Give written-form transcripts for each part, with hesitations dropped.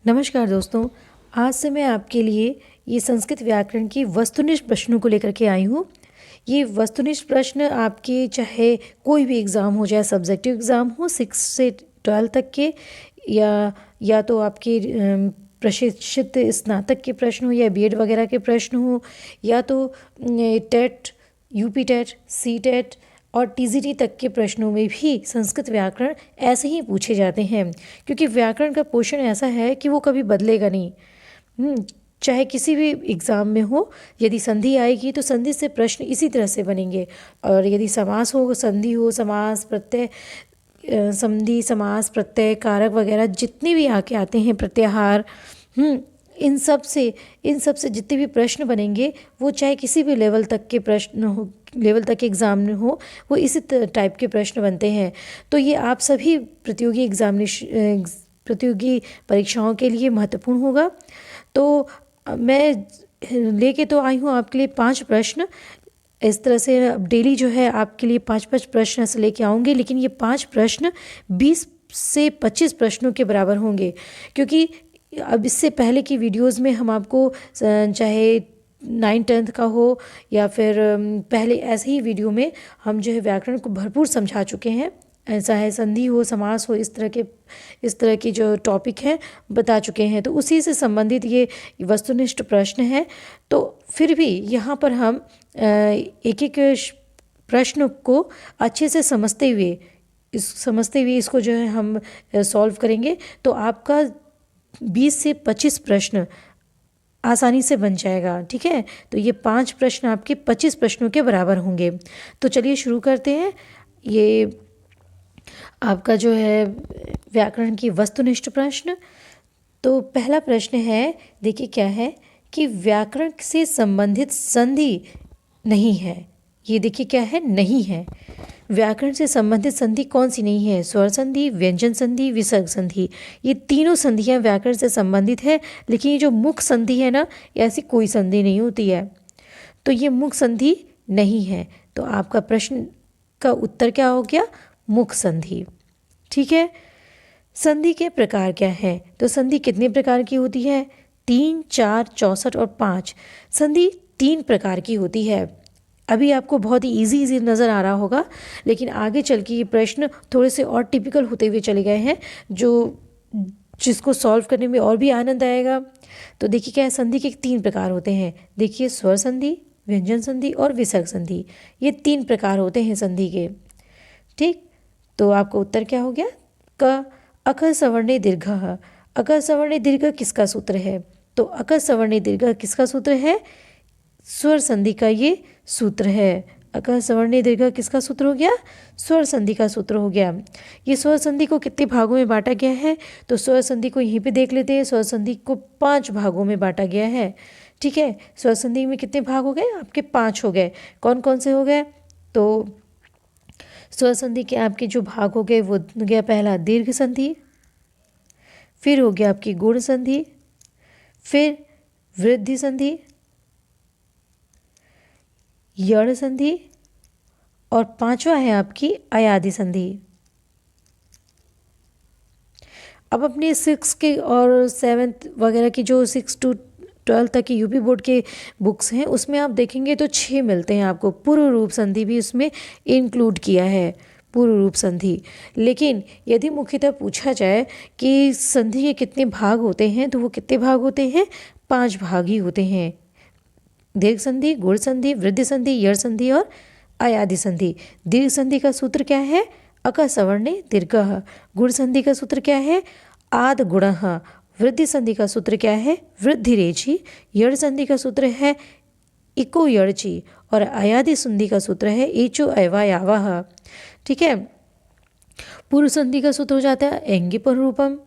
नमस्कार दोस्तों। आज से मैं आपके लिए ये संस्कृत व्याकरण की वस्तुनिष्ठ प्रश्नों को लेकर के आई हूँ। ये वस्तुनिष्ठ प्रश्न आपके चाहे कोई भी एग्ज़ाम हो, चाहे सब्जेक्टिव एग्ज़ाम हो 6 से 12 तक के, या तो आपके प्रशिक्षित स्नातक के प्रश्न हो, या बीएड वगैरह के प्रश्न हो, या तो TET, UP TET, C TET और टीजीटी तक के प्रश्नों में भी संस्कृत व्याकरण ऐसे ही पूछे जाते हैं। क्योंकि व्याकरण का पोर्शन ऐसा है कि वो कभी बदलेगा नहीं। चाहे किसी भी एग्ज़ाम में हो, यदि संधि आएगी तो संधि से प्रश्न इसी तरह से बनेंगे। और यदि समास हो, संधि हो, समास प्रत्यय, संधि समास प्रत्यय कारक वगैरह जितने भी आके आते हैं, प्रत्याहार, इन सब से जितने भी प्रश्न बनेंगे वो चाहे किसी भी लेवल तक के प्रश्न हो, लेवल तक के एग्ज़ाम में हो, वो इसी टाइप के प्रश्न बनते हैं। तो ये आप सभी प्रतियोगी परीक्षाओं के लिए महत्वपूर्ण होगा। तो मैं लेके तो आई हूँ आपके लिए 5 प्रश्न। इस तरह से अब डेली जो है आपके लिए 5-5 प्रश्न ऐसे लेके आऊँगी, लेकिन ये 5 प्रश्न 20 से 25 प्रश्नों के बराबर होंगे। क्योंकि अब इससे पहले की वीडियोस में हम आपको चाहे 9th-10th का हो या फिर पहले ऐसे ही वीडियो में हम जो है व्याकरण को भरपूर समझा चुके हैं। ऐसा है, संधि हो, समास हो, इस तरह के जो टॉपिक हैं बता चुके हैं। तो उसी से संबंधित ये वस्तुनिष्ठ प्रश्न है। तो फिर भी यहाँ पर हम एक एक प्रश्न को अच्छे से समझते हुए इसको जो है हम सॉल्व करेंगे। तो आपका 20 से 25 प्रश्न आसानी से बन जाएगा। ठीक है, तो ये 5 प्रश्न आपके 25 प्रश्नों के बराबर होंगे। तो चलिए शुरू करते हैं। ये आपका जो है व्याकरण की वस्तुनिष्ठ प्रश्न। तो पहला प्रश्न है, देखिए क्या है कि व्याकरण से संबंधित संधि नहीं है। ये देखिए क्या है, नहीं है। व्याकरण से संबंधित संधि कौन सी नहीं है? स्वर संधि, व्यंजन संधि, विसर्ग संधि। ये तीनों संधियां व्याकरण से संबंधित है। लेकिन ये जो मुख संधि है ना, ऐसी कोई संधि नहीं होती है। तो ये मुख संधि नहीं है। तो आपका प्रश्न का उत्तर क्या हो गया? मुख संधि। ठीक है। संधि के प्रकार क्या है? तो संधि कितने प्रकार की होती है? 3, 4, 64 और 5। संधि 3 प्रकार की होती है। अभी आपको बहुत ही इजी नज़र आ रहा होगा, लेकिन आगे चल के ये प्रश्न थोड़े से और टिपिकल होते हुए चले गए हैं, जिसको सॉल्व करने में और भी आनंद आएगा। तो देखिए क्या है, संधि के 3 प्रकार होते हैं। देखिए, स्वर संधि, व्यंजन संधि और विसर्ग संधि। ये 3 प्रकार होते हैं संधि के। ठीक, तो आपका उत्तर क्या हो गया? क। अकः सवर्णे दीर्घः। अकः सवर्णे दीर्घ किसका सूत्र है? तो अकः सवर्णे दीर्घ किसका सूत्र है? स्वर संधि का ये सूत्र है। अकः सवर्णे दीर्घ किसका सूत्र हो गया? स्वर संधि का सूत्र हो गया। ये स्वर संधि को कितने भागों में बांटा गया है? तो स्वर संधि को यहीं पे देख लेते हैं। स्वर संधि को 5 भागों में बांटा गया है। ठीक है, स्वर संधि में कितने भाग हो गए? आपके 5 हो गए। कौन कौन से हो गए? तो स्वर संधि के आपके जो भाग हो गए वो हो गया, पहला दीर्घ संधि, फिर हो गया आपकी गुण संधि, फिर वृद्धि संधि, यड़ संधि और 5वां है आपकी अयादि संधि। अब अपने 6 के और 7th वगैरह की जो 6 to 12 तक की यूपी बोर्ड के बुक्स हैं, उसमें आप देखेंगे तो 6 मिलते हैं आपको। पूर्व रूप संधि भी उसमें इंक्लूड किया है, पूर्व रूप संधि। लेकिन यदि मुख्यतः पूछा जाए कि संधि के कितने भाग होते हैं, तो वो कितने भाग होते हैं? 5 भाग ही होते हैं। दीर्घ संधि, गुण संधि, वृद्धि संधि, यड़ संधि और अयादि संधि। दीर्घ संधि का सूत्र क्या है? अकः सवर्णे दीर्घः। गुण संधि का सूत्र क्या है? आद गुणः। वृद्धि संधि का सूत्र क्या है? वृद्धि रेचि। यड़ संधि का सूत्र है इको यड़ची और अयादि संधि का सूत्र है एचो अयवायावः। ठीक है, पूर्व संधि का सूत्र हो जाता है एंगी पर रूपम।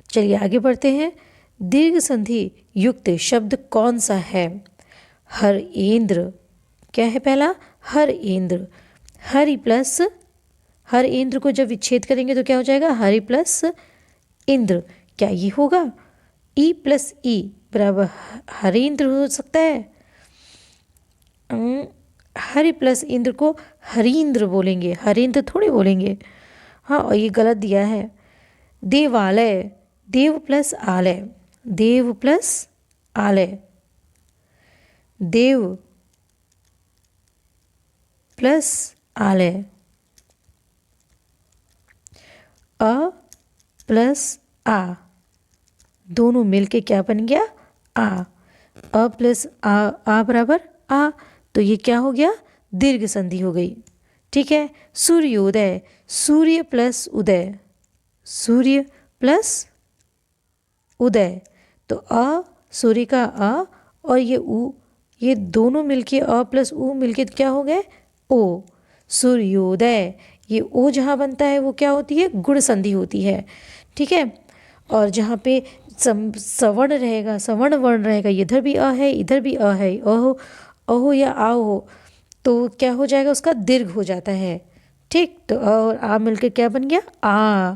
चलिए आगे बढ़ते हैं। दीर्घ संधि युक्त शब्द कौन सा है? हरेंद्र। क्या है पहला? हरेंद्र। हरि प्लस हरेंद्र को जब विच्छेद करेंगे तो क्या हो जाएगा? हरि प्लस इंद्र। क्या ये होगा? ई प्लस ई बराबर हरेंद्र हो सकता है? हरि प्लस इंद्र को हरींद्र बोलेंगे, हरेंद्र थोड़े बोलेंगे। हाँ, और ये गलत दिया है। देवालय, देव प्लस आलय, देव प्लस आलय, देव प्लस आलय, अ प्लस आ, दोनों मिलके क्या बन गया? आ। अ प्लस आ बराबर आ, तो ये क्या हो गया? दीर्घ संधि हो गई। ठीक है। सूर्योदय, सूर्य प्लस उदय, सूर्य प्लस उदय, तो अ, सूर्य का अ और ये उ, ये दोनों मिलके अ प्लस उ मिलके क्या हो गए? ओ। सूर्योदय, ये ओ जहाँ बनता है वो क्या होती है? गुण संधि होती है। ठीक है। और जहाँ पे सवर्ण रहेगा, सवर्ण वर्ण रहेगा, इधर भी अ है, इधर भी अ है, अ हो या आ हो, तो क्या हो जाएगा? उसका दीर्घ हो जाता है। ठीक, तो अ और आ मिलकर क्या बन गया? आ।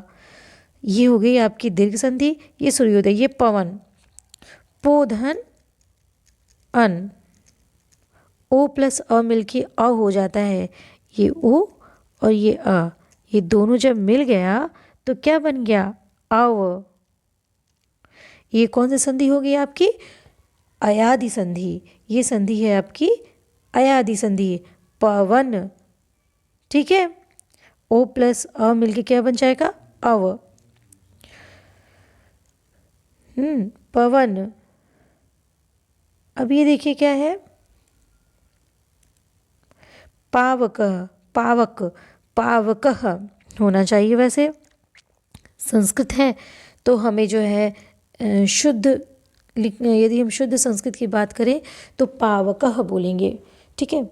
ये हो गई आपकी दीर्घ संधि। ये सूर्योदय, ये पवन, पोधन अन, ओ प्लस अ मिलके अ हो जाता है। ये ओ और ये अ, ये दोनों जब मिल गया तो क्या बन गया? अव। ये कौन सी संधि हो गई आपकी? अयादि संधि। ये संधि है आपकी अयादि संधि, पवन। ठीक है। ओ प्लस अ मिलके क्या बन जाएगा? अव। पवन। अब ये देखिए क्या है? पावक, पावक, पावकः होना चाहिए। वैसे संस्कृत है तो हमें जो है शुद्ध यदि हम शुद्ध संस्कृत की बात करें तो पावकः बोलेंगे। ठीक है।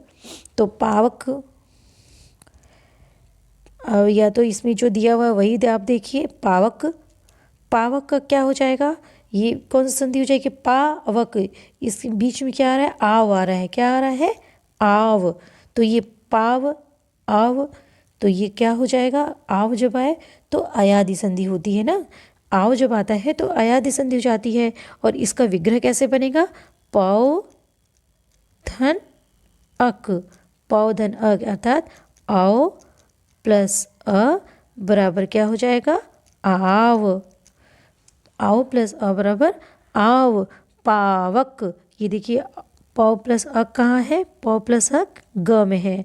तो पावक, या तो इसमें जो दिया हुआ है वही आप देखिए, पावक। पावक का क्या हो जाएगा? ये कौन सी संधि हो जाएगी? पावक। इसके बीच में क्या आ रहा है? आव आ रहा है। क्या आ रहा है? आव। तो ये पाव, आव, तो ये क्या हो जाएगा? आव जब आए तो अयादि संधि होती है ना। आव जब आता है तो अयादि संधि हो जाती है। और इसका विग्रह कैसे बनेगा? पौ धन अक, पौधन अक, अर्थात आओ प्लस अ बराबर क्या हो जाएगा? आव। आओ प्लस अ बराबर आव, पावक। ये देखिए पौ प्लस अ कहाँ है? पौ प्लस अ ग में है,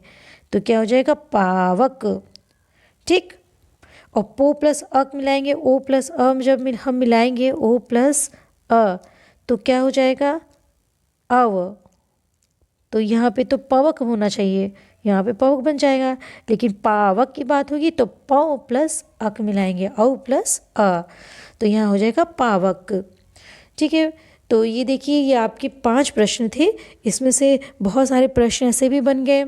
तो क्या हो जाएगा? पावक। ठीक। और पो प्लस अक मिलाएंगे, ओ प्लस अ जब हम मिलाएंगे ओ प्लस अ तो क्या हो जाएगा? अव। तो यहाँ पे तो पवक होना चाहिए, यहाँ पे पवक बन जाएगा। लेकिन पावक की बात होगी तो पौ प्लस अक मिलाएंगे, औ प्लस अ, तो यहाँ हो जाएगा पावक। ठीक है। तो ये देखिए ये आपके 5 प्रश्न थे। इसमें से बहुत सारे प्रश्न ऐसे भी बन गए।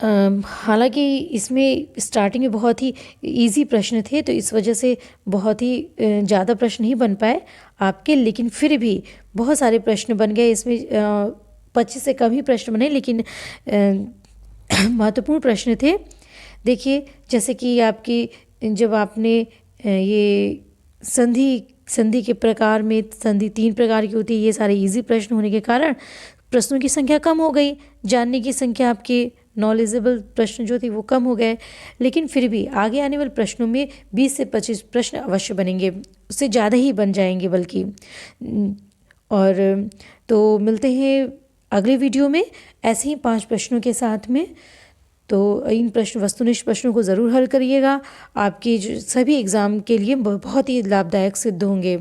हालांकि इसमें स्टार्टिंग में बहुत ही इजी प्रश्न थे तो इस वजह से बहुत ही ज़्यादा प्रश्न नहीं बन पाए आपके, लेकिन फिर भी बहुत सारे प्रश्न बन गए। इसमें 25 से कम ही प्रश्न बने, लेकिन महत्वपूर्ण प्रश्न थे। देखिए जैसे कि आपकी जब आपने ये संधि के प्रकार में संधि 3 प्रकार की होती है, ये सारे इजी प्रश्न होने के कारण प्रश्नों की संख्या कम हो गई, जानने की संख्या आपके नॉलेजेबल प्रश्न जो थे वो कम हो गए। लेकिन फिर भी आगे आने वाले प्रश्नों में 20 से 25 प्रश्न अवश्य बनेंगे, उससे ज़्यादा ही बन जाएंगे बल्कि। और तो मिलते हैं अगले वीडियो में ऐसे ही 5 प्रश्नों के साथ में। तो इन वस्तुनिष्ठ प्रश्नों को ज़रूर हल करिएगा, आपके सभी एग्ज़ाम के लिए बहुत ही लाभदायक सिद्ध होंगे।